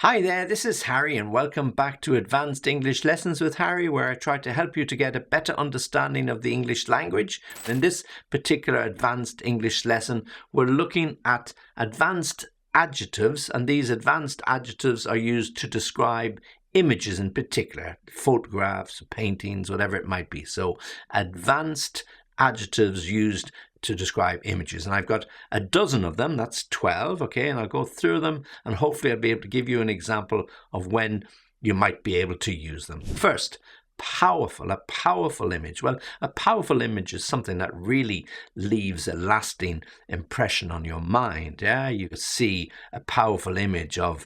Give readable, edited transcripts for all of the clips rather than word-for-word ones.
Hi there, this is Harry, and welcome back to Advanced English Lessons with Harry, where I try to help you to get a better understanding of the English language. In this particular advanced English lesson, we're looking at advanced adjectives, and these advanced adjectives are used to describe images in particular, photographs, paintings, whatever it might be. So, advanced adjectives used to describe images, and I've got a dozen of them. That's 12, okay, and I'll go through them and hopefully I'll be able to give you an example of when you might be able to use them. First, powerful, a powerful image. Well, a powerful image is something that really leaves a lasting impression on your mind. Yeah, you could see a powerful image of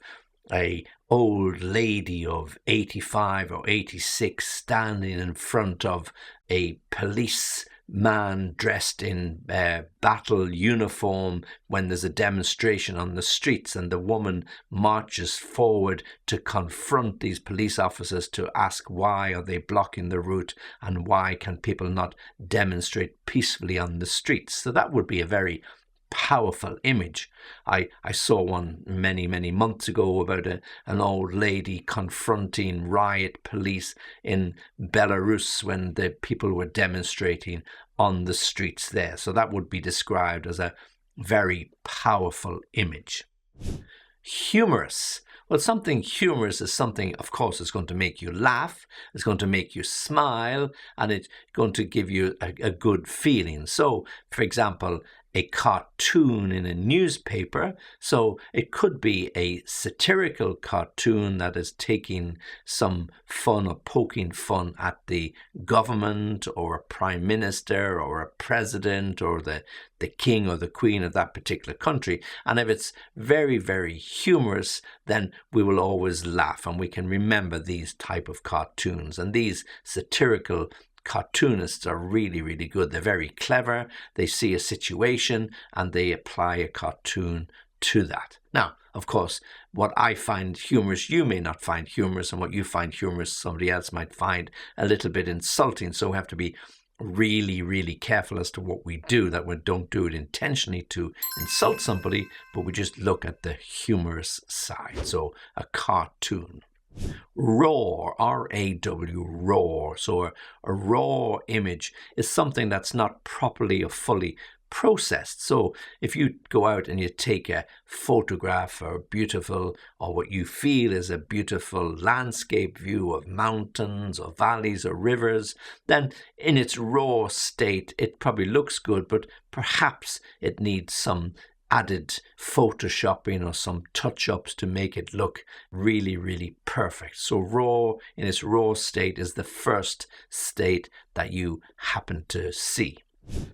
a old lady of 85 or 86 standing in front of a police man dressed in battle uniform when there's a demonstration on the streets, and the woman marches forward to confront these police officers to ask why are they blocking the route and why can people not demonstrate peacefully on the streets. So that would be a very powerful image. I saw one many months ago about an old lady confronting riot police in Belarus when the people were demonstrating on the streets there. So that would be described as a very powerful image. Humorous. Well, something humorous is something, of course, is going to make you laugh, it's going to make you smile, and it's going to give you a good feeling. So, for example, a cartoon in a newspaper. So it could be a satirical cartoon that is taking some fun or poking fun at the government or a prime minister or a president or the king or the queen of that particular country. And if it's very humorous, then we will always laugh, and we can remember these type of cartoons. And these satirical cartoonists are really good. They're very clever. They see a situation and they apply a cartoon to that. Now, of course, what I find humorous, you may not find humorous, and what you find humorous, somebody else might find a little bit insulting. So we have to be really careful as to what we do, that we don't do it intentionally to insult somebody, but we just look at the humorous side. So a cartoon. Raw, R-A-W, raw. So a raw image is something that's not properly or fully processed. So if you go out and you take a photograph or beautiful, or what you feel is a beautiful landscape view of mountains or valleys or rivers, then in its raw state it probably looks good, but perhaps it needs some added photoshopping or some touch-ups to make it look really perfect. So raw in its raw state is the first state that you happen to see.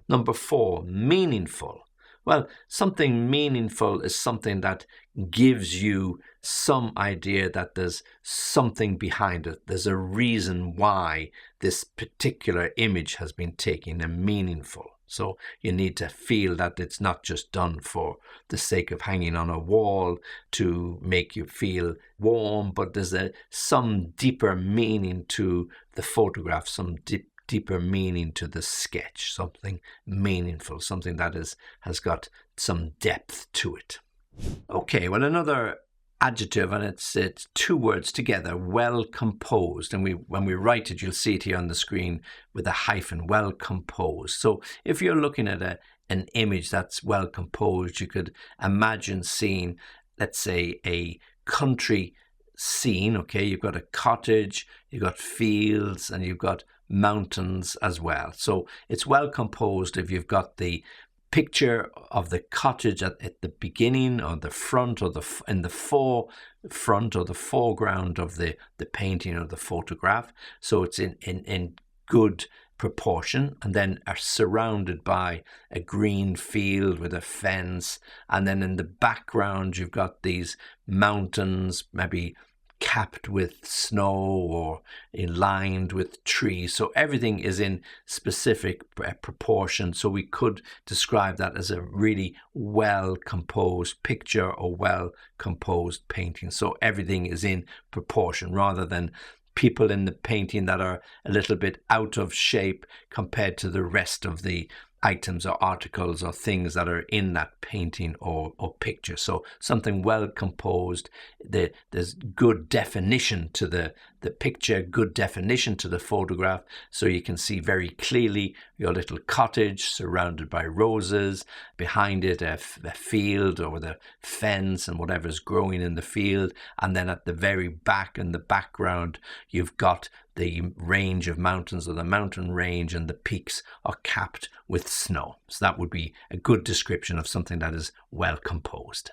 Number 4, meaningful. Well, something meaningful is something that gives you some idea that there's something behind it. There's a reason why this particular image has been taken, and meaningful. So you need to feel that it's not just done for the sake of hanging on a wall to make you feel warm, but there's some deeper meaning to the photograph, some deeper meaning to the sketch, something meaningful, something that has got some depth to it. Okay, well, another adjective, and it's 2 words together, well composed. And when we write it, you'll see it here on the screen with a hyphen, well composed. So if you're looking at an image that's well composed, you could imagine seeing, let's say, a country scene. Okay, you've got a cottage, you've got fields, and you've got mountains as well. So it's well composed if you've got the picture of the cottage at the beginning, or the front, or in the forefront or the foreground of the painting or the photograph. So it's in good proportion, and then are surrounded by a green field with a fence, and then in the background you've got these mountains, maybe capped with snow or lined with trees. So everything is in specific proportion. So we could describe that as a really well composed picture or well composed painting. So everything is in proportion, rather than people in the painting that are a little bit out of shape compared to the rest of the items or articles or things that are in that painting or picture. So something well composed, there's good definition to the picture, good definition to the photograph, so you can see very clearly your little cottage surrounded by roses, behind it a field or the fence and whatever's growing in the field, and then at the very back in the background you've got the range of mountains or the mountain range, and the peaks are capped with snow. So that would be a good description of something that is well composed.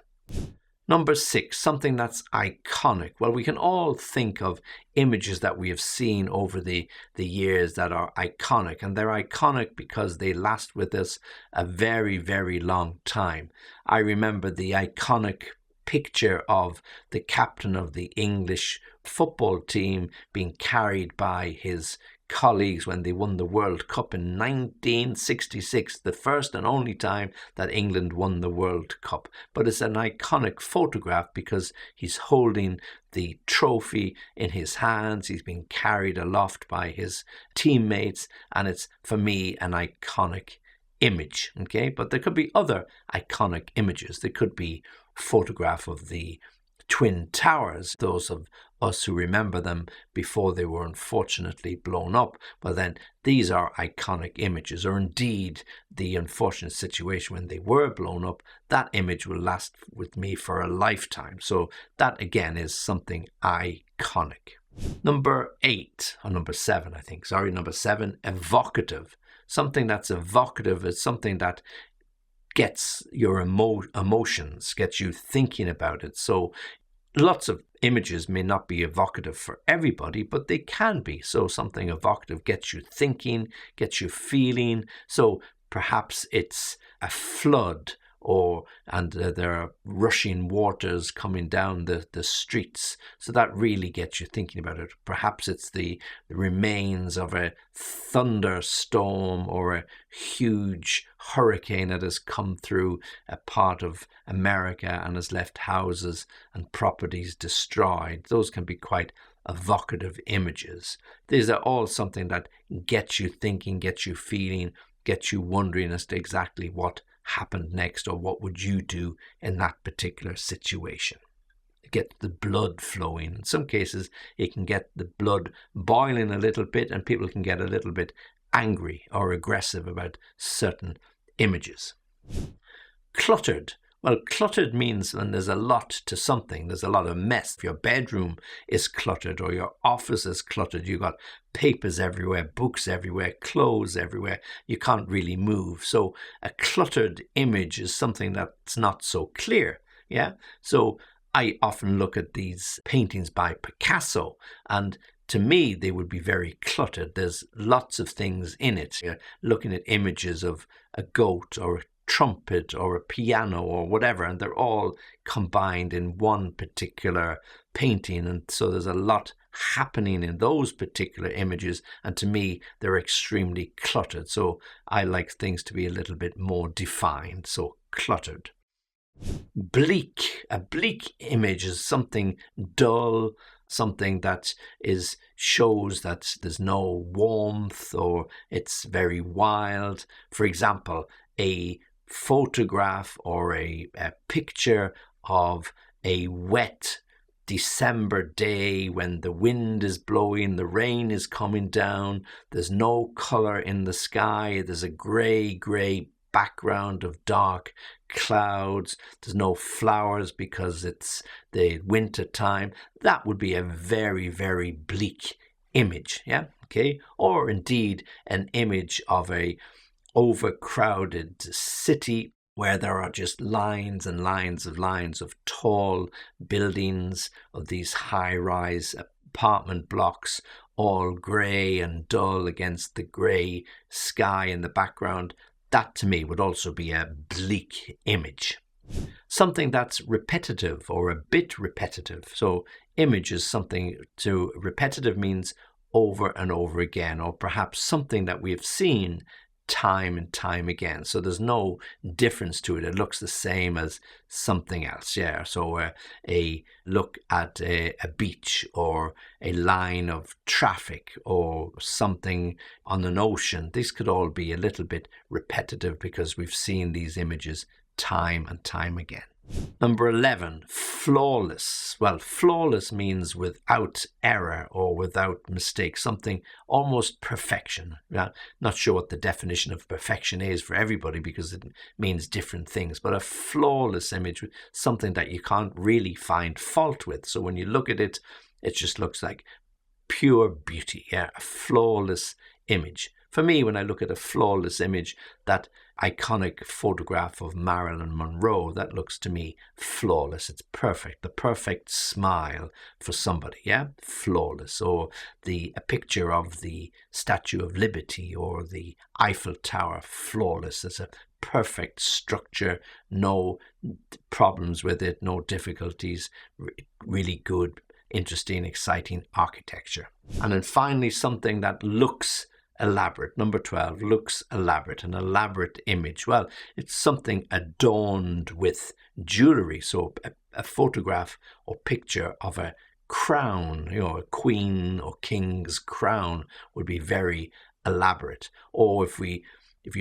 Number 6, something that's iconic. Well, we can all think of images that we have seen over the years that are iconic, and they're iconic because they last with us a very, very long time. I remember the iconic picture of the captain of the English football team being carried by his colleagues when they won the World Cup in 1966, the first and only time that England won the World Cup. But it's an iconic photograph because he's holding the trophy in his hands, he's being carried aloft by his teammates, and it's, for me, an iconic image. Okay, but there could be other iconic images. There could be photograph of the Twin Towers, those of us who remember them before they were unfortunately blown up. But then these are iconic images, or indeed the unfortunate situation when they were blown up. That image will last with me for a lifetime. So that again is something iconic. Number 7, evocative. Something that's evocative is something that gets your emotions, gets you thinking about it. So lots of images may not be evocative for everybody, but they can be. So something evocative gets you thinking, gets you feeling. So perhaps it's a flood, and there are rushing waters coming down the streets. So that really gets you thinking about it. Perhaps it's the remains of a thunderstorm or a huge hurricane that has come through a part of America and has left houses and properties destroyed. Those can be quite evocative images. These are all something that gets you thinking, gets you feeling, gets you wondering as to exactly what happened next, or what would you do in that particular situation. Get the blood flowing. In some cases it can get the blood boiling a little bit, and people can get a little bit angry or aggressive about certain images. Cluttered. Well, cluttered means when there's a lot to something, there's a lot of mess. If your bedroom is cluttered or your office is cluttered, you've got papers everywhere, books everywhere, clothes everywhere, you can't really move. So a cluttered image is something that's not so clear. Yeah. So I often look at these paintings by Picasso, and to me, they would be very cluttered. There's lots of things in it. You're looking at images of a goat or a trumpet or a piano or whatever, and they're all combined in one particular painting, and so there's a lot happening in those particular images, and to me they're extremely cluttered. So I like things to be a little bit more defined. So cluttered. Bleak. A bleak image is something dull, something that shows that there's no warmth, or it's very wild. For example, a photograph or a picture of a wet December day when the wind is blowing, the rain is coming down, there's no color in the sky, there's a grey background of dark clouds, there's no flowers because it's the winter time. That would be a very, very bleak image. Yeah. Okay. Or indeed an image of a overcrowded city where there are just lines and lines of tall buildings, of these high-rise apartment blocks, all grey and dull against the grey sky in the background. That to me would also be a bleak image. Something that's repetitive or a bit repetitive. So image is something repetitive means over and over again, or perhaps something that we have seen time and time again. So there's no difference to it. It looks the same as something else. Yeah. So a look at a beach, or a line of traffic, or something on an ocean. These could all be a little bit repetitive because we've seen these images time and time again. Number 11, flawless. Well, flawless means without error or without mistake, something almost perfection. Now, not sure what the definition of perfection is for everybody because it means different things, but a flawless image, something that you can't really find fault with. So when you look at it, it just looks like pure beauty. Yeah, a flawless image. For me, when I look at a flawless image, that iconic photograph of Marilyn Monroe, that looks to me flawless. It's perfect. The perfect smile for somebody, yeah? Flawless. Or a picture of the Statue of Liberty or the Eiffel Tower, flawless. It's a perfect structure, no problems with it, no difficulties, really good, interesting, exciting architecture. And then finally, something that looks elaborate. Number 12, looks elaborate. An elaborate image. Well, it's something adorned with jewelry. So a photograph or picture of a crown, a queen or king's crown would be very elaborate. Or if you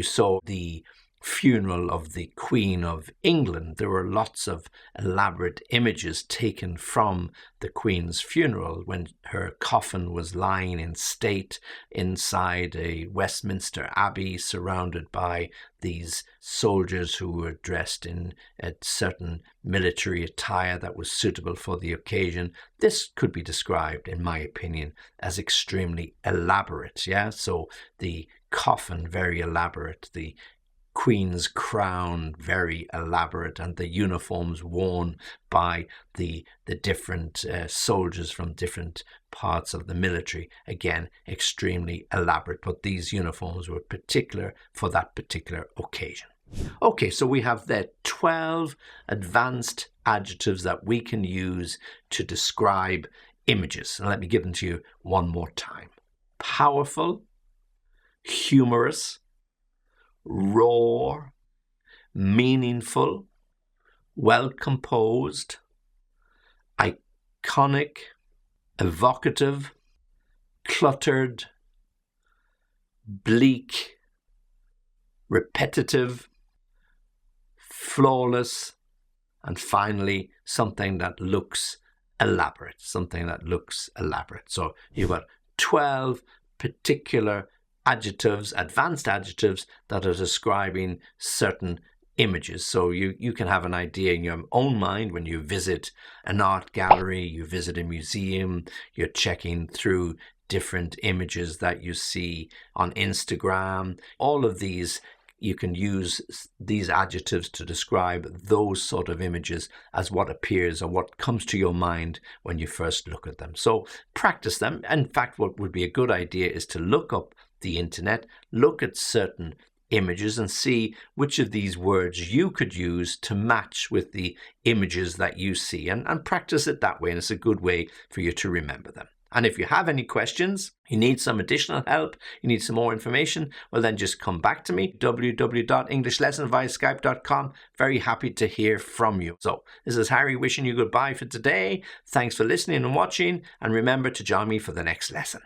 saw the funeral of the Queen of England, there were lots of elaborate images taken from the Queen's funeral when her coffin was lying in state inside a Westminster Abbey, surrounded by these soldiers who were dressed in a certain military attire that was suitable for the occasion. This could be described, in my opinion, as extremely elaborate. Yeah, so the coffin, very elaborate, the Queen's crown, very elaborate, and the uniforms worn by the different soldiers from different parts of the military, again, extremely elaborate. But these uniforms were particular for that particular occasion. Okay, so we have the 12 advanced adjectives that we can use to describe images. And let me give them to you one more time. Powerful, humorous, raw, meaningful, well composed, iconic, evocative, cluttered, bleak, repetitive, flawless, and finally something that looks elaborate. So you've got 12 particular adjectives, advanced adjectives that are describing certain images. So you can have an idea in your own mind when you visit an art gallery, you visit a museum, you're checking through different images that you see on Instagram. All of these, you can use these adjectives to describe those sort of images as what appears or what comes to your mind when you first look at them. So practice them. In fact, what would be a good idea is to look up the internet, look at certain images and see which of these words you could use to match with the images that you see, and practice it that way. And it's a good way for you to remember them. And if you have any questions, you need some additional help, you need some more information, well then just come back to me, www.englishlessonviaskype.com. Very happy to hear from you. So this is Harry wishing you goodbye for today. Thanks for listening and watching, and remember to join me for the next lesson.